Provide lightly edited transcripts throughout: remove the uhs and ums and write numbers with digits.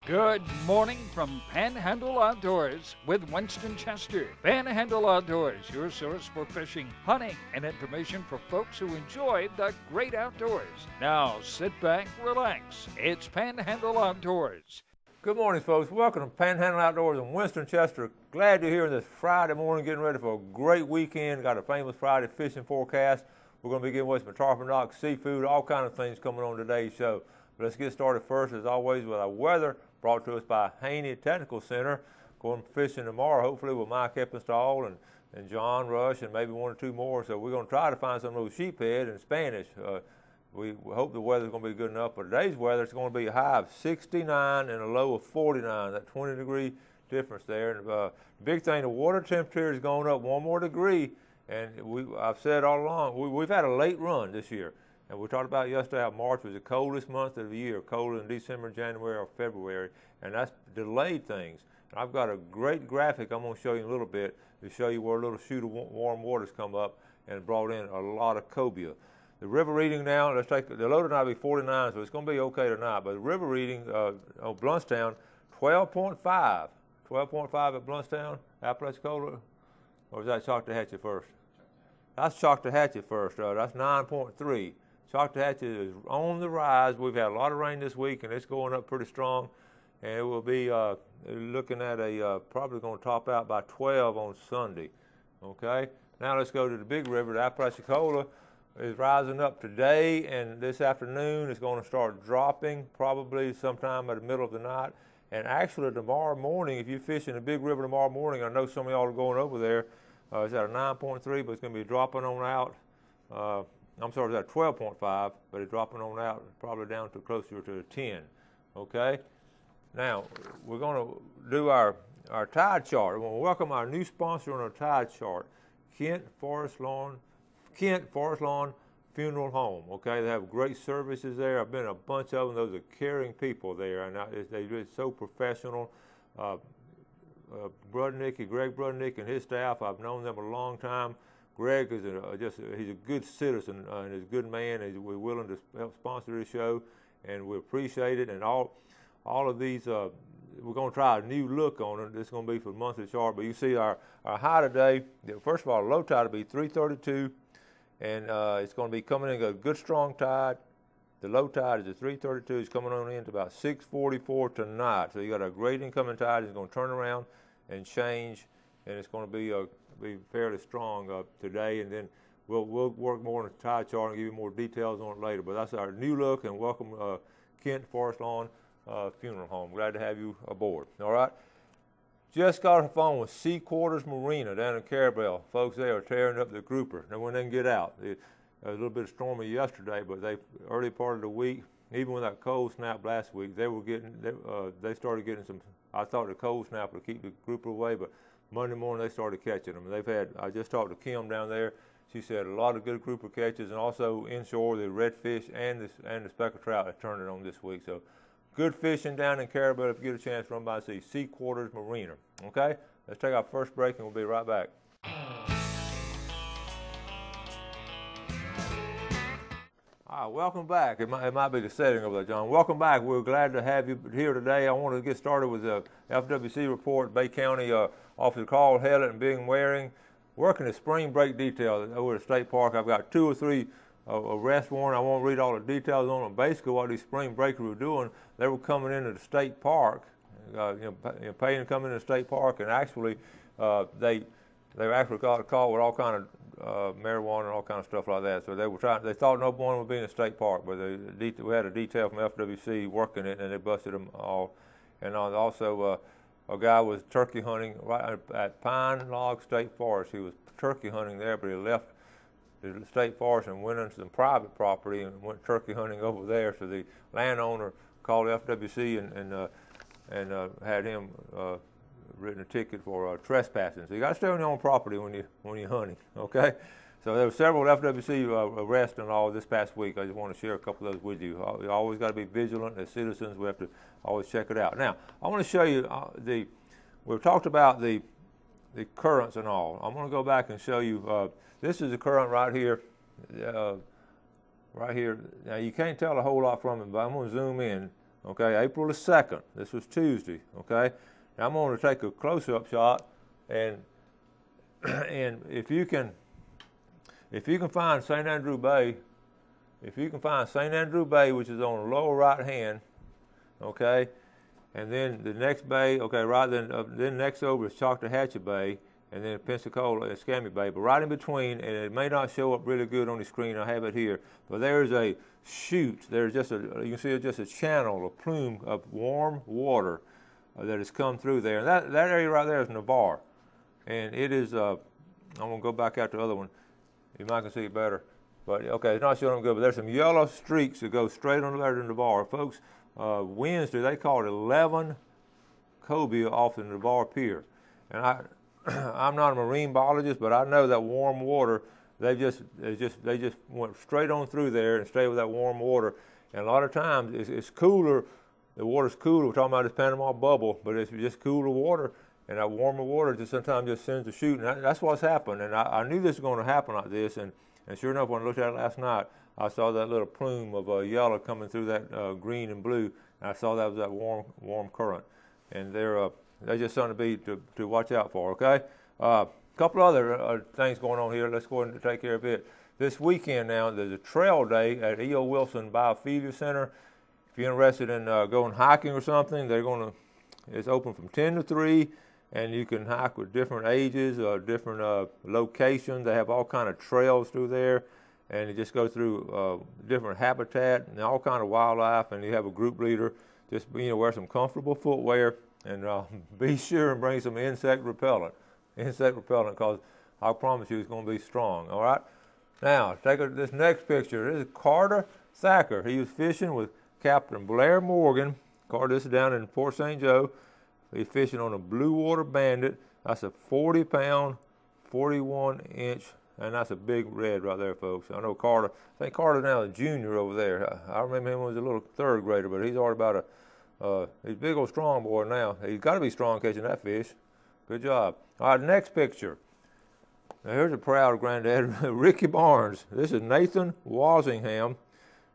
Good morning from Panhandle Outdoors with Winston Chester. Panhandle Outdoors, your source for fishing, hunting, and information for folks who enjoy the great outdoors. Now sit back, relax. It's Panhandle Outdoors. Good morning, folks. Welcome to Panhandle Outdoors and Winston Chester. Glad you're here this Friday morning, getting ready for a great weekend. Got a famous Friday fishing forecast. We're going to be giving away some tarpon docks, seafood, all kind of things coming on today's show. But let's get started first, as always, with our weather, brought to us by Haney Technical Center. Going fishing tomorrow, hopefully, with Mike Eppenstall and John Rush and maybe one or two more. So we're going to try to find some of those sheephead in Spanish. We hope the weather's going to be good enough. But today's weather, it's going to be a high of 69 and a low of 49. That 20-degree difference there. And the big thing, the water temperature is going up one more degree. And I've said all along, we've had a late run this year. And we talked about yesterday how March was the coldest month of the year, colder than December, January, or February, and that's delayed things. And I've got a great graphic I'm going to show you in a little bit to show you where a little chute of warm waters come up and brought in a lot of cobia. The river reading now, let's take the low tonight will be 49, so it's going to be okay tonight. But the river reading on Bluntstown, 12.5. 12.5 at Bluntstown, Apalachicola, or is that Choctawhatchee first? That's Choctawhatchee first. That's 9.3. Choctawhatchee is on the rise. We've had a lot of rain this week, and it's going up pretty strong. And it will be looking at probably going to top out by 12 on Sunday. Okay. Now let's go to the big river. The Apalachicola is rising up today, and this afternoon it's going to start dropping probably sometime at the middle of the night. And actually tomorrow morning, if you fish in the big river tomorrow morning, I know some of y'all are going over there. It's at a 9.3, but it's going to be dropping on out. I'm sorry, it's at 12.5, but it's dropping on out probably down to closer to 10. Okay? Now, we're going to do our tide chart. We want to welcome our new sponsor on our tide chart, Kent Forest Lawn Funeral Home. Okay? They have great services there. I've been in a bunch of them. Those are caring people there, and they're just so professional. Greg Brudnick and his staff, I've known them a long time. Greg is he's a good citizen and he's a good man. We're willing to help sponsor this show, and we appreciate it. And all of these, we're going to try a new look on it. This is going to be for the monthly chart. But you see our high today, first of all, the low tide will be 332, and it's going to be coming in a good strong tide. The low tide is at 332. It's coming on in to about 644 tonight. So you got a great incoming tide. It's going to turn around and change, and it's going to be fairly strong today, and then we'll work more on the tide chart and give you more details on it later. But that's our new look, and welcome Kent Forest Lawn Funeral Home. Glad to have you aboard. All right. Just got off the phone with Sea Quarters Marina down in Carabel. Folks, they are tearing up the grouper. Now when they can get out, it was a little bit stormy yesterday, but early part of the week, even with that cold snap last week, they started getting some. I thought the cold snap would keep the grouper away, but Monday morning they started catching them. I just talked to Kim down there. She said a lot of good grouper catches, and also inshore the redfish and the speckled trout have turned it on this week. So good fishing down in Carabel. If you get a chance, run by and see Sea Quarters Marina. Okay, let's take our first break, and we'll be right back. All right, welcome back. It might be the setting over there, John. Welcome back. We're glad to have you here today. I want to get started with the FWC report. Bay County Officer Carl Hellett and Bing Waring working the spring break detail over at the state park. I've got 2 or 3 arrest warrants. I won't read all the details on them. Basically, what these spring breakers were doing, they were coming into the state park, paying to come into the state park, and actually they were actually caught with all kind of marijuana and all kind of stuff like that. So they thought no one would be in the state park, but we had a detail from FWC working it, and they busted them all. And also a guy was turkey hunting right at Pine Log State Forest. He was turkey hunting there, but he left the state forest and went into some private property and went turkey hunting over there. So the landowner called FWC and had him written a ticket for trespassing. So you got to stay on your own property when you're hunting. Okay. So there were several FWC arrests and all this past week. I just want to share a couple of those with you. You always got to be vigilant as citizens. We have to always check it out. Now, I want to show you we've talked about the currents and all. I'm going to go back and show you. This is a current right here. Right here. Now, you can't tell a whole lot from it, but I'm going to zoom in. Okay, April the 2nd. This was Tuesday. Okay, now I'm going to take a close-up shot, and and if you can find St. Andrew Bay, which is on the lower right hand, okay, and then the next bay, okay, then next over is Choctawhatchee Bay, and then Pensacola and Escambia Bay, but right in between, and it may not show up really good on the screen, I have it here, but there's a chute, you can see it's just a channel, a plume of warm water that has come through there, and that area right there is Navarre, and it is, I'm going to go back out to the other one, you might can see it better, but okay, it's not showing them good, but there's some yellow streaks that go straight on there to Navarre, folks. Wednesday, they called 11 cobia off the Navarre Pier, and I'm not a marine biologist, but I know that warm water, they just went straight on through there and stayed with that warm water. And a lot of times it's cooler, the water's cooler. We're talking about this Panama bubble, but it's just cooler water, and that warmer water just sometimes just sends a chute. And that's what's happened. And I knew this was going to happen like this. And sure enough, when I looked at it last night, I saw that little plume of yellow coming through that green and blue, and I saw that was that warm current. And they're just something to watch out for. Okay. Couple other things going on here. Let's go ahead and take care of it. This weekend now, there's a trail day at E.O. Wilson Biophilia Center. If you're interested in going hiking or something, it's open from 10 to 3, and you can hike with different ages, different locations. They have all kind of trails through there, and you just go through different habitat and all kind of wildlife, and you have a group leader. Just wear some comfortable footwear, and be sure and bring some insect repellent, because I promise you it's going to be strong. All right. Now take this next picture. This is Carter Thacker. He was fishing with Captain Blair Morgan. Carter, this is down in Port St. Joe. He's fishing on a Blue Water Bandit. That's a 40-pound, 41-inch, and that's a big red right there, folks. I know Carter. I think Carter's now a junior over there. I remember him when he was a little third grader, but he's already about he's a big old strong boy now. He's got to be strong catching that fish. Good job. All right, next picture. Now here's a proud granddad, Ricky Barnes. This is Nathan Walsingham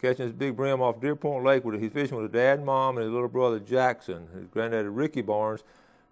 catching his big brim off Deer Point Lake. He's fishing with his dad and mom and his little brother Jackson. His granddad is Ricky Barnes.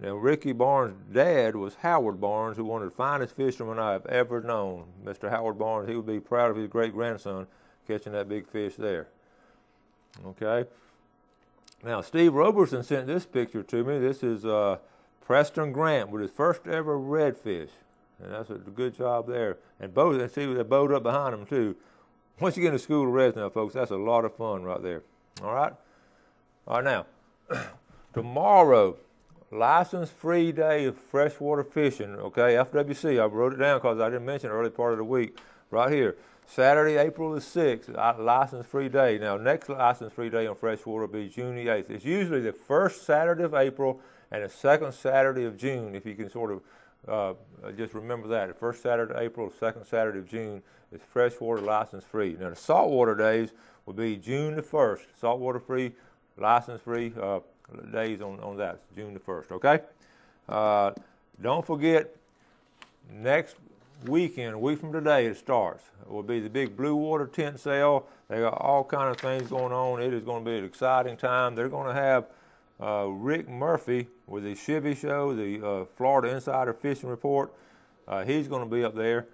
Now Ricky Barnes' dad was Howard Barnes, who one of the finest fishermen I have ever known. Mr. Howard Barnes, he would be proud of his great-grandson catching that big fish there. Okay. Now Steve Roberson sent this picture to me. This is Preston Grant with his first ever redfish. And that's a good job there. And see that boat up behind him too. Once you get into School of Reds now, folks, that's a lot of fun right there. All right? All right, now, tomorrow, license-free day of freshwater fishing, okay, FWC. I wrote it down because I didn't mention it early part of the week. Right here, Saturday, April the 6th, license-free day. Now, next license-free day on freshwater will be June the 8th. It's usually the first Saturday of April and the second Saturday of June, if you can sort of just remember that. The first Saturday of April, the second Saturday of June is freshwater license-free. Now, the saltwater days will be June the 1st. Saltwater-free, license-free days on that, June the 1st, okay? Don't forget, next weekend, a week from today, it starts. It will be the big Blue Water tent sale. They got all kind of things going on. It is going to be an exciting time. They're going to have Rick Murphy with the Chivy Show, the Florida Insider Fishing Report. He's going to be up there.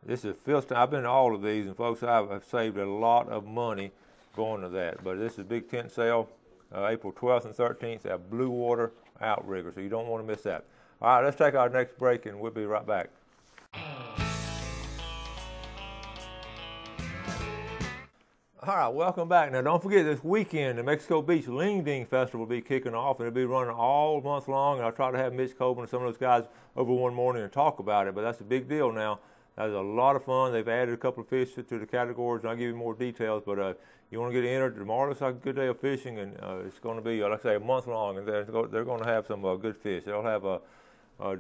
This is the fifth time. I've been to all of these, and folks, I've saved a lot of money going to that. But this is a big tent sale, April 12th and 13th at Blue Water Outrigger, so you don't want to miss that. All right, let's take our next break, and we'll be right back. All right, welcome back. Now, don't forget this weekend, the Mexico Beach Ling Ding Festival will be kicking off, and it'll be running all month long. And I'll try to have Mitch Coben and some of those guys over one morning and talk about it, but that's a big deal now. That's a lot of fun. They've added a couple of fish to the categories, and I'll give you more details, but you want to get entered. Tomorrow looks like a good day of fishing, and it's going to be, like I say, a month long, and they're going to have some good fish. They'll have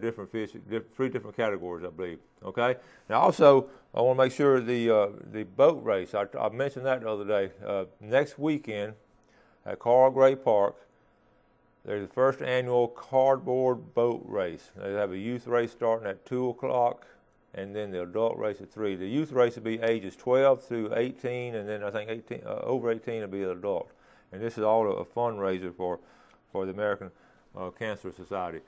different fish, 3 different categories, I believe. Okay. Now, also, I want to make sure the boat race. I mentioned that the other day. Next weekend at Carl Gray Park, there's the first annual cardboard boat race. They have a youth race starting at 2 o'clock, and then the adult race at 3. The youth race will be ages 12 through 18, and then I think over 18 will be an adult. And this is all a fundraiser for the American Cancer Society.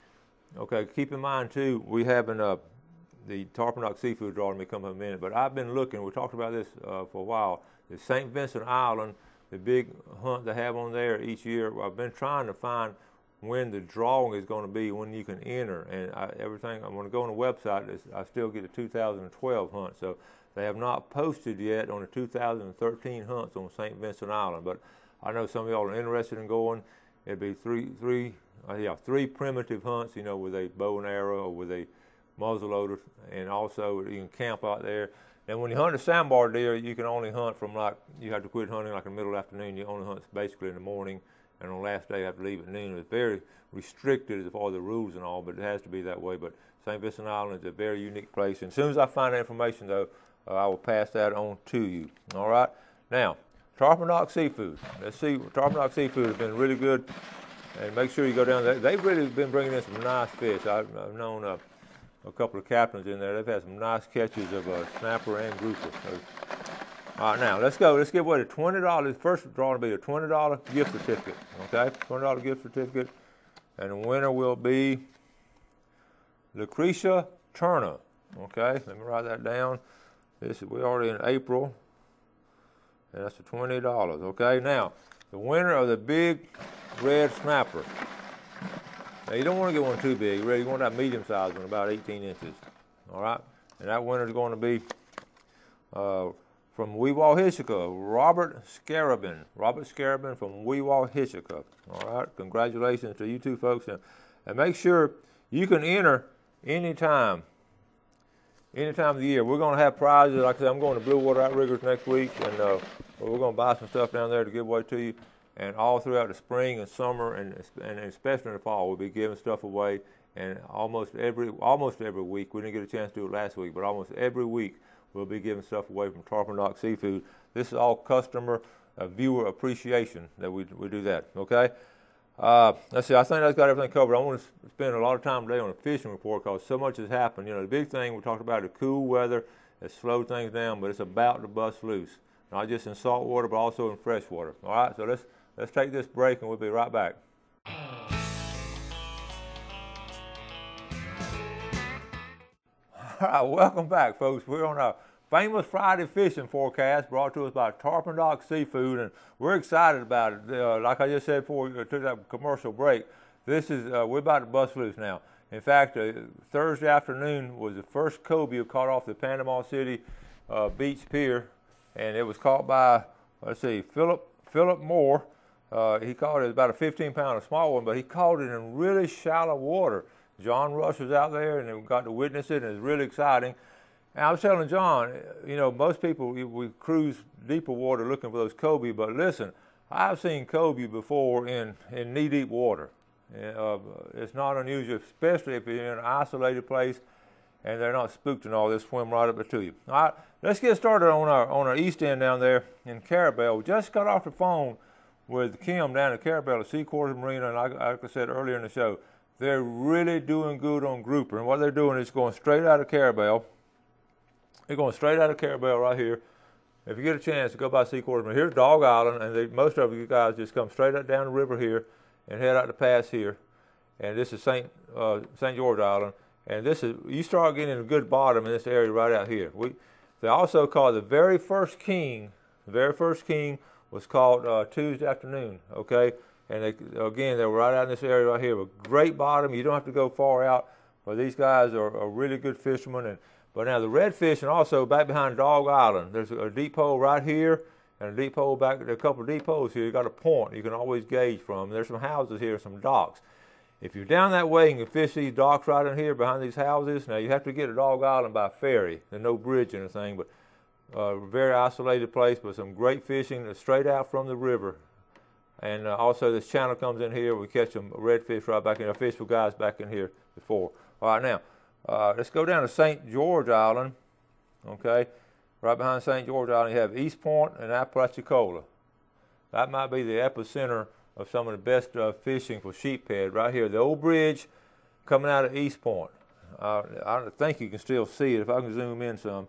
Okay, keep in mind too, we having the Tarpon Rock Seafood Draw may come in a minute, but I've been looking, we talked about this for a while, the St. Vincent Island, the big hunt they have on there each year. I've been trying to find when the drawing is going to be, when you can enter, and everything, I'm going to go on the website, I still get a 2012 hunt, so they have not posted yet on the 2013 hunts on St. Vincent Island, but I know some of y'all are interested in going. It'd be three primitive hunts, you know, with a bow and arrow or with a muzzleloader, and also you can camp out there. And when you hunt a sandbar deer, you can only hunt from you have to quit hunting like in the middle of the afternoon. You only hunt basically in the morning, and on the last day you have to leave at noon. It's very restricted as far as the rules and all, but it has to be that way. But St. Vincent Island is a very unique place. And as soon as I find that information, though, I will pass that on to you. All right? Now, Tarpon Rock Seafood. Let's see, Tarpon Rock Seafood has been really good. And make sure you go down there. They've really been bringing in some nice fish. I've known a couple of captains in there. They've had some nice catches of snapper and grouper. So, all right, now let's go. Let's give away the $20. First draw will be a $20 gift certificate. Okay, $20 gift certificate, and the winner will be Lucretia Turner. Okay, let me write that down. We're already in April, and that's the $20. Okay, now the winner of the big red snapper. Now you don't want to get one too big. You want that medium size one, about 18 inches. All right, and that winner is going to be from Weewaw-Hitchcock, Robert Scarabin. Robert Scarabin from Weewaw-Hitchcock. All right, congratulations to you two folks, and make sure you can enter anytime of the year. We're going to have prizes. Like I said, I'm going to Blue Water Outriggers next week, and we're going to buy some stuff down there to give away to you. And all throughout the spring and summer, and especially in the fall, we'll be giving stuff away. And almost every week, we didn't get a chance to do it last week, but almost every week we'll be giving stuff away from Tarpon Rock Seafood. This is all customer viewer appreciation that we do that. Okay. Let's see. I think that's got everything covered. I want to spend a lot of time today on a fishing report because so much has happened. You know, the big thing we talked about, the cool weather has slowed things down, but it's about to bust loose. Not just in salt water, but also in fresh water. All right. So let's take this break, and we'll be right back. All right, welcome back, folks. We're on our famous Friday fishing forecast brought to us by Tarpon Rock Seafood, and we're excited about it. Like I just said before we took that commercial break, we're about to bust loose now. In fact, Thursday afternoon was the first cobia caught off the Panama City Beach Pier, and it was caught by, let's see, Philip Moore. He caught it about a 15-pounder small one, but he caught it in really shallow water. John Rush was out there, and we got to witness it, and it was really exciting. And I was telling John, you know, most people, we cruise deeper water looking for those cobia, but listen, I've seen cobia before in knee-deep water. It's not unusual, especially if you're in an isolated place and they're not spooked and all. They'll swim right up to you. All right, let's get started on our east end down there in Carabel. We just got off the phone with Kim down at Carabel at Sea Quarters Marina, and like I said earlier in the show, they're really doing good on grouper. And what they're doing is going straight out of Carabel. They're going straight out of Carabel right here. If you get a chance to go by Sea Quarters Marina, here's Dog Island, and most of you guys just come straight out down the river here and head out the pass here. And this is St. George Island. And you start getting a good bottom in this area right out here. They also call the very first king was called Tuesday afternoon, okay? And they were right out in this area right here. A great bottom. You don't have to go far out, but these guys are really good fishermen. But now the redfish, and also back behind Dog Island, there's a deep hole right here and a deep hole back. There are a couple of deep holes here. You got a point you can always gauge from. There's some houses here, some docks. If you're down that way, you can fish these docks right in here behind these houses. Now you have to get to Dog Island by ferry. There's no bridge or anything, but very isolated place, but some great fishing straight out from the river. And also this channel comes in here. We catch some redfish right back in here. I fished with guys back in here before. All right, now let's go down to St. George Island. Okay, right behind St. George Island you have East Point and Apalachicola. That might be the epicenter of some of the best fishing for sheephead right here. The old bridge coming out of East Point. I think you can still see it. If I can zoom in some,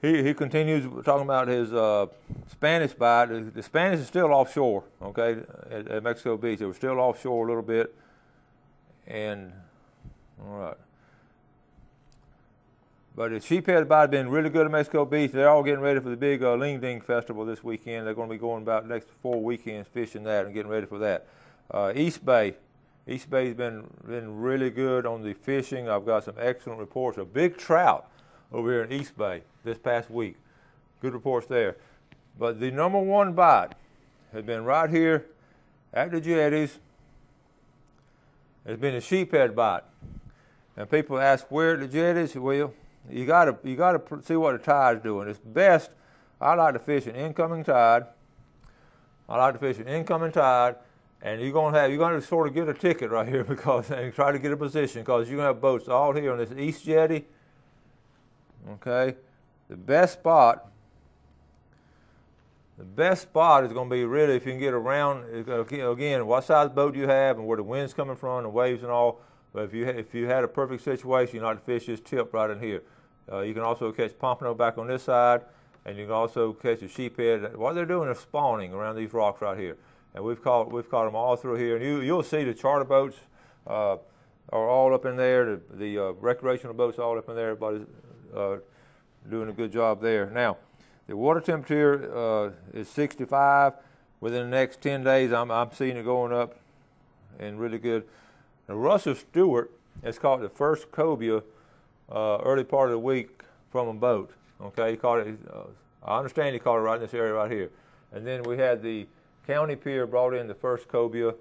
he continues talking about his Spanish bite. The Spanish is still offshore, okay, at Mexico Beach. They were still offshore a little bit. And, all right. But the sheephead bite has been really good at Mexico Beach. They're all getting ready for the big Ling Ding Festival this weekend. They're going to be going about the next 4 weekends fishing that and getting ready for that. East Bay's been really good on the fishing. I've got some excellent reports. A big trout over here in East Bay this past week. Good reports there. But the number one bite has been right here at the jetties. It's been a sheephead bite. And people ask where at the jetties? Well, you gotta see what the tide's doing. It's best. I like to fish an incoming tide. And you're gonna sort of get a ticket right here because and try to get a position because you're gonna have boats all here on this east jetty. Okay, the best spot is going to be really if you can get around. Again, what size boat you have and where the wind's coming from, the waves and all. But if you had a perfect situation, you know how to fish this tip right in here. You can also catch pompano back on this side, and you can also catch a sheephead. What they're doing is spawning around these rocks right here, and we've caught them all through here. And you'll see the charter boats are all up in there. The recreational boats all up in there. Everybody's doing a good job there. Now, the water temperature is 65. Within the next 10 days, I'm seeing it going up and really good. Now, Russell Stewart has caught the first cobia early part of the week from a boat. Okay, he caught it. I understand he caught it right in this area right here. And then we had the county pier brought in the first cobia.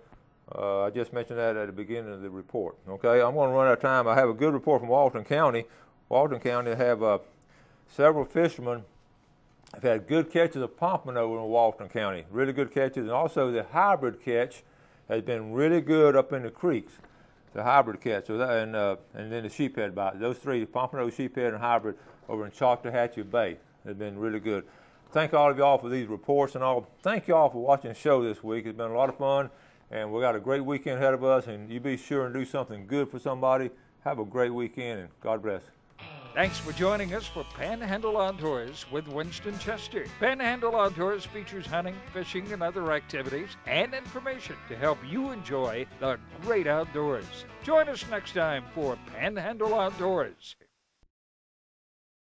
I just mentioned that at the beginning of the report. Okay, I'm going to run out of time. I have a good report from Walton County. Walton County have several fishermen have had good catches of pompano in Walton County, really good catches, and also the hybrid catch has been really good up in the creeks. The hybrid catch, and then the sheephead bite. Those three, pompano, sheephead, and hybrid over in Choctawhatchee Bay have been really good. Thank all of y'all for these reports and all. Thank y'all for watching the show this week. It's been a lot of fun, and we got a great weekend ahead of us, and you be sure and do something good for somebody. Have a great weekend, and God bless. Thanks for joining us for Panhandle Outdoors with Winston Chester. Panhandle Outdoors features hunting, fishing, and other activities and information to help you enjoy the great outdoors. Join us next time for Panhandle Outdoors.